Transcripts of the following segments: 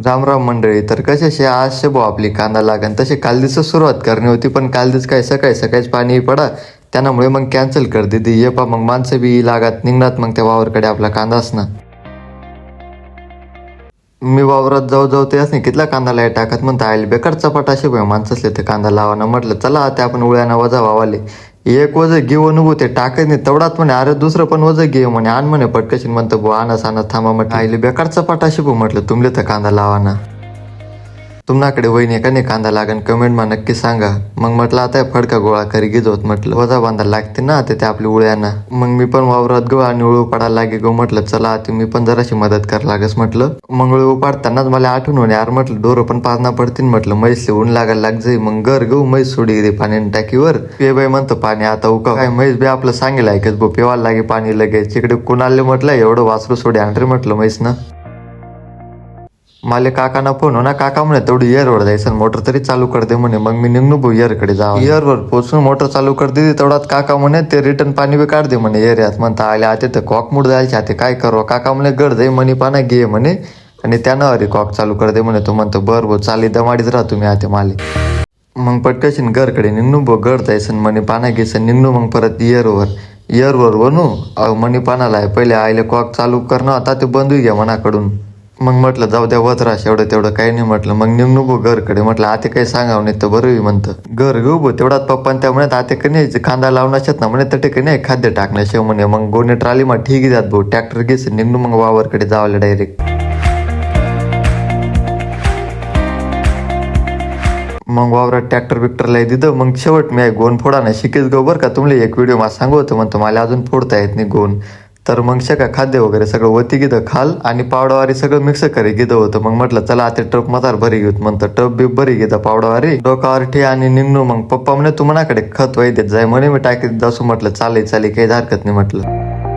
रामराम मंडळी. तर कशाशी आज शे भाऊ आपली कांदा लागन तशी कालदीच सुरुवात करणी होती, पण कालदीच काय सकाळी सकाळीच पाणी पडा त्यामुळे मग कॅन्सल कर दिदी. ये पा मग माणसं बी लागत निघणार मग त्या वावरकडे आपला कांदाच ना. मी वावरात जाऊ जाऊ ते असणे कितला कांदा लाय टाकत म्हणता आईल बेकार चपाटाशे भाऊ माणसं असले ते कांदा लावाना. म्हटलं चला आता आपण उळ्याना वजा वावाले एक वज घेऊ नको ते टाकत नाही तेवढाच म्हणे अरे दुसरं पण वज घे म्हणे आण म्हणे पटकशी म्हणतो भाऊ आणस आणस थांबा म्हटलं आईले बेकार चपाटाशे भाऊ म्हटलं तुमले तर कांदा लावाना. तुम्हाकडे वहिनी का नाही कांदा लागन कमेंट मा नक्की सांगा. मग म्हटलं आता फडका गोळा करी घेत म्हटलं वजा बांधा लागते ना ते आपली उळ्याना. मग मी पण वावरात गो आणि उळू पडायला लागे गो. म्हटलं चला आता मी पण जराशी मदत कर लागस म्हटलं. मग उळू पाडतानाच मला आठवण होणे यार म्हटलं डोरं पण पाजना पडतील म्हटलं म्हैसले ऊन लागायला लाग जाई. मग घर गहू म्हैस सोडी दे पाणी टाकीवर पे बाई म्हणतं पाणी आता उका काय म्हैस बी आपलं सांगेल ऐकच बो पेवायला लागे पाणी लगेच इकडे कुणाले म्हटलं एवढं वासरू सोडी आणरे म्हटलं म्हैस ना. माले काकाना फोन हो ना काका म्हणे तेवढी इयरवर जायचं मोटर तरी चालू कर दे म्हणे. मग मी निघलो भाऊ इयरकडे जावा. इयरवर पोचून मोटर चालू कर दे तेवढ्यात काका म्हणे ते रिटर्न पाणी बी काढ दे म्हणे एरियात. म्हणता आले आता तर कॉक मूड जायचे आता काय करू काका म्हणे गड जाई मनी पाना घे म्हणे आणि त्यानं अरे कॉक चालू कर दे म्हणे. तो म्हणतो बरं भाऊ चाली दमाडीच राहा तुम्ही आता माले. मग पटकशीन घरकडे निघणू भाऊ गड जायचं मनी पाना घ्यायचं निघणू. मग परत इयरवर वनू मनी पानाला आहे पहिले आईले कॉक चालू करणं आता ते बंद घ्या मनाकडून. मग म्हटलं जाऊ द्या वतराश एवढं तेवढं काही नाही म्हटलं. मग निघणू भाऊ घरकडे म्हटलं आता काही सांगावं नाही तर बरं म्हणतं घर घेऊ भाऊ तेवढ्यात पप्पा त्या म्हणत आता का नाही कांदा लावण्याच्यात ना म्हणे तटे का नाही खाद्य टाकणं शेव म्हणे. मग गोणे ट्राली मग ठीक आहे भाऊ ट्रॅक्टर घ्यायचं निघणू मग वावरकडे जावलं डायरेक्ट. मग वावरात ट्रॅक्टर बिक्टरला दिलं. मग शेवट मी गोन फोडाना शिकेच गो बरं का तुम्हाला एक व्हिडिओ मला सांगू होतं म्हणतो मला अजून फोडता येत नाही गोन. तर मग शका खाद्य वगैरे सगळं वती घेतं खाल आणि पावडावारी सगळं मिक्स करी घेतं होतं. मग म्हटलं चला आता टप मतार भरी घेत म्हणतं टप बी भरी घेतं पावडावारी डोकावर ठे आणि निघणू. मग पप्पा म्हणे तू मनाकडे खत वाई देत जाय म्हणे मी टाकीत असू म्हटलं चालेल काही हरकत नाही म्हटलं.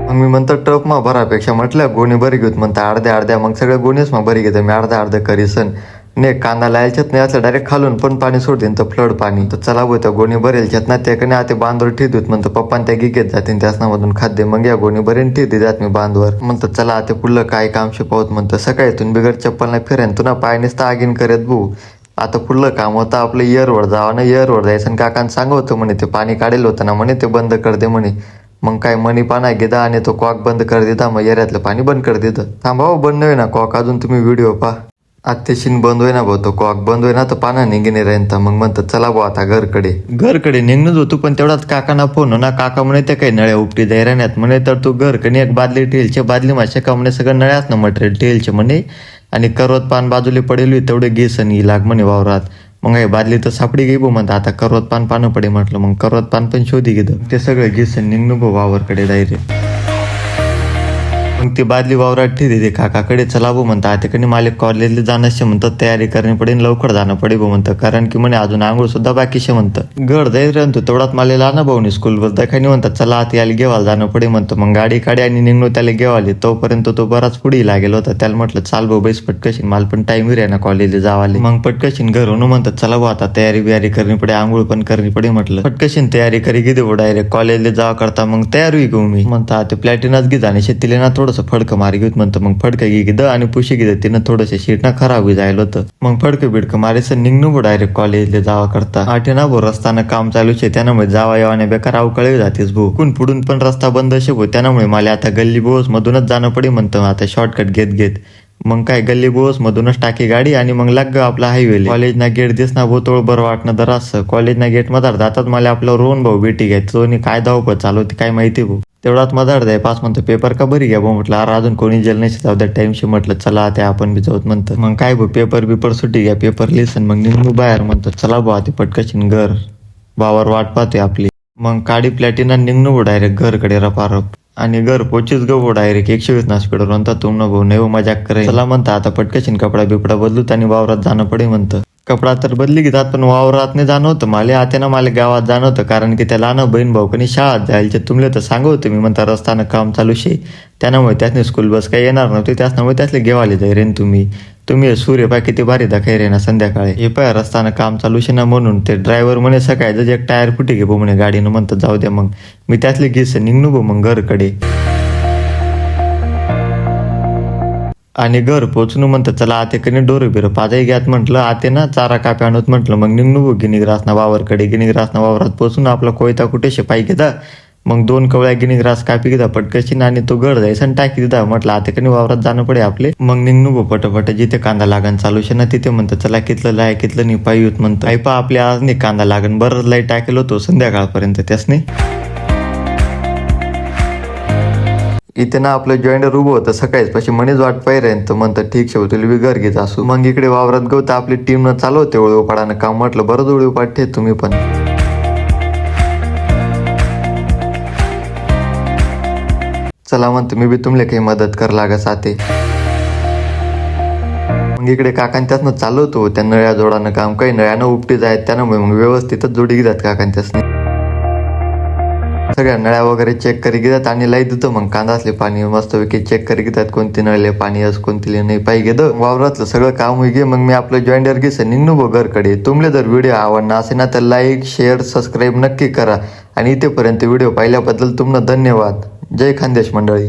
मग मी म्हणतो टप मा भरापेक्षा म्हटलं गोणी भरी घेत म्हणतं अर्ध्या मग सगळं गोणीच मग भरी घेतं मी अर्धा करीसन नाही कांदा लायच्यात नाही असलं डायरेक्ट खालून पण पाणी सोडतील तर फ्लड पाणी तर चला बोलतं गोणी भरेलच्यात ना त्याकडे आता बांधवर ठेवत म्हणतं पप्पा त्या गिगेत जातील त्यासनामधून खाद्य. मग या गोणी भरेन ठेवते जात मी बांधवर म्हणतं चला आता पुढलं काय काम शिपावत म्हणतं सकाळीतून बिगर चप्पल नाही फिरेन तुला पाय नुसतं आगीन करत भाऊ. आता पुढलं काम होतं आपलं इयरवर जावं ना इयरवर जायचं आणि काकांना सांगवतं म्हणे ते पाणी काढेल होतं ना म्हणे ते बंद कर दे म्हणे. मग काय मनी पाना घेता आणि तो कॉक बंद कर देता मग एरियातलं पाणी बंद कर देतं. थांबाव बंद होई ना कॉक अजून तुम्ही व्हिडिओ पहा आत्तेशीन बंद होई ना भाऊ तो कॉक बंद होई ना तर पाना निघेने राहीन. तर मग म्हणतं चला भाऊ आता घरकडे निघणंच होतो. पण तेवढाच काकांना फोन हो ना काका म्हणे ते काही नळ्या उपटी जाय राहण्यात म्हणे तर तू घरकडे एक बादली टेलचे बादली मासे का म्हणे सगळं नळ्यात ना मटेरियल टेलचे म्हणे आणि करवत पान बाजूले पडेल तेवढे घेसन ही लाग म्हणे वावरात. मग हे बादली तर सापडी घे भाऊ म्हणता आता करवत पान पानं पडे म्हटलं. मग करवत पान पण शोधी घेतं ते सगळं घेसन निघणं भाऊ वावरकडे डायरेक्ट. मग ती बादली वावरात ठेवते ते काकाकडे चला भाऊ म्हणता आता कधी मला कॉलेजला जाणं म्हणतात तयारी करणे पडेल लवकर जाणं पडे भाऊ म्हणतं कारण की म्हणे अजून आंघोळ सुद्धा बाकीशे म्हणतं गड जाईल राहतो तेवढ्यात मला लहान भाऊनी स्कूलवर दाखानी म्हणतात चला आता याला घेवायला जाणं पडे म्हणतं. मग गाडी काढी आणि निघणं त्याला घेवाले तोपर्यंत तो बराच पुढे लागेल होता. त्याला म्हटलं चाल भाऊ बैस पटकशीन मला पण टाइम आहे ना कॉलेजला जावाले. मग पटकशीन घरून म्हणतात चला भाऊ आता तयारी बियारी करणी पडे आंघोळ पण करणी पडे म्हटलं. पटकशीन तयारी करी घेते भाऊ डायरेक्ट कॉलेजला जावा करता मग तयार होई घेऊ मी म्हणता ते प्लॅटिनाच घेत आणि शेतीले ना थोडंसं फडकं मारी घेत म्हणतं. मग फडकं घे आणि पुशी घेत तिनं थोडंसं शीट ना खराब होई जायला होतं. मग फडकं बिडकं मारेचं निघणं भाऊ डायरेक्ट कॉलेजला जावा करता. आठे ना भाऊ रस्ताना काम चालूच आहे त्यामुळे जावा यावाने बेकार अवकाळी जातेस भाऊ. पुढून पण रस्ता बंद असे भाऊ त्यामुळे मला आता गल्ली बोस मधूनच जाणं पडे म्हणतं आता शॉर्टकट घेत. मग काय गल्ली बोस मधूनच टाकी गाडी आणि मग लाग आपला हायवे कॉलेज ना गेट दिस ना बोतोळ बरं वाटणं जरा असं कॉलेज ना गेट मधार जातात मला आपलं रोहन भाऊ भेटी घ्यायचं तो काय धावपळ चालू होती काय माहिती भाऊ. तेवढाच मधार द्याय पास म्हणतो पेपर का बरी घ्या भाऊ म्हटलं अरे अजून कोणी जेल नाही जाऊ द्या टाइमशी म्हटलं चला त्या आपण बी जाऊत म्हणतं. मग काय भाऊ पेपर सुटी घ्या पेपर लिसन मग निघू बाहेर म्हणतो चला भाऊ आता पटकशीन घर वावर वाट पाहते आपली. मग काडी प्लॅटिना निघणं भाऊ डायरेक्ट घरकडे रपारप आणि घर पोचीच गो डायरेक्ट 120 ना स्पीडवर म्हणता तुम भाऊ नाही मजाक करे चला म्हणता आता पटकशीन कपडा बिपडा बदलूत आणि वावरात जाणं पडे म्हणतं. कपडा तर बदली घेतात पण वावरात नाही जाणं होतं मला आता ना मला गावात जाणं होतं कारण की त्याला ना बहीण भाऊ कणी शाळेत जायचे तुमले तर सांगू होतं मी म्हणता रस्तानं काम चालू शे त्यामुळे त्यासने स्कूल बस काही येणार नव्हती त्यामुळे त्यासले घेवाले जाय रेन तुम्ही सूर्य पाय किती भारी दाखाय रे ना संध्याकाळी हे पाय रस्तानं काम चालू शे ना म्हणून ते ड्रायव्हर म्हणे सकाळी एक टायर फुटी घे भाऊ म्हणे गाडीनं म्हणतं जाऊ द्या. मग मी त्यातले घेस निघणू भाऊ मग घरकडे. आणि घर पोचून म्हणतं चला आते कनी डोरं बिरं पाजाई घ्यात म्हटलं. आते ना चारा कापे आणत म्हटलं. मग निघू गिनीग्रासना वावरकडे. गिनीग्रासना वावरात पोचून आपला कोयता कुठे पाय घेता. मग 2 कवळ्या गिनीग्रास कापी घेता पटकशीन आणि तो गड जायचा आणि टाकी दिदा. म्हटलं आता कनी वावरात जाणं पडे आपले. मग निघू पटपट जिथे कांदा लागण चालू शे ना तिथे म्हणतं चला कितलं लाय कितलं नाही पायी होत म्हणतं. आई पा आपल्या आज नाही कांदा लागण बरंच लाई टाकेल होतो संध्याकाळपर्यंत त्यासने. इथे ना आपलं जॉईंडर उभं होतं सकाळीच पाशी म्हणेच वाट पाहिजे तर म्हणतं ठीक शे तुला बी घर घेत असू. मग इकडे वावरात गवत आपली टीम न चालू होते ओळीव पाडानं काम. म्हटलं बरंच ओळीव पाडते तुम्ही पण. चला म्हणतो मी बी तुमले काही मदत कर लागस आते. मग इकडे काकान त्यासनं चालू होतो त्या नळ्या जोडानं काम. काही नळ्यानं उपटी जायत त्यानं मग व्यवस्थितच जोडी घेतात काकान त्यासने. सगळ्या नळ्या वगैरे चेक करी घेतात आणि लाई देतो. मग कांदा असले पाणी मस्तपैकी चेक करी घेतात कोणती नळले पाणी असं कोणती नाही पाहिजे घेतं. वावरातलं सगळं काम होई गे. मग मी आपलं जॉईंडर घेसं निघू घरकडे. तुमले जर व्हिडिओ आवडला असेल ना तर लाईक शेअर सबस्क्राईब नक्की करा. आणि इथेपर्यंत व्हिडिओ पाहिल्याबद्दल तुम्हाला धन्यवाद. जय खानदेश मंडळी.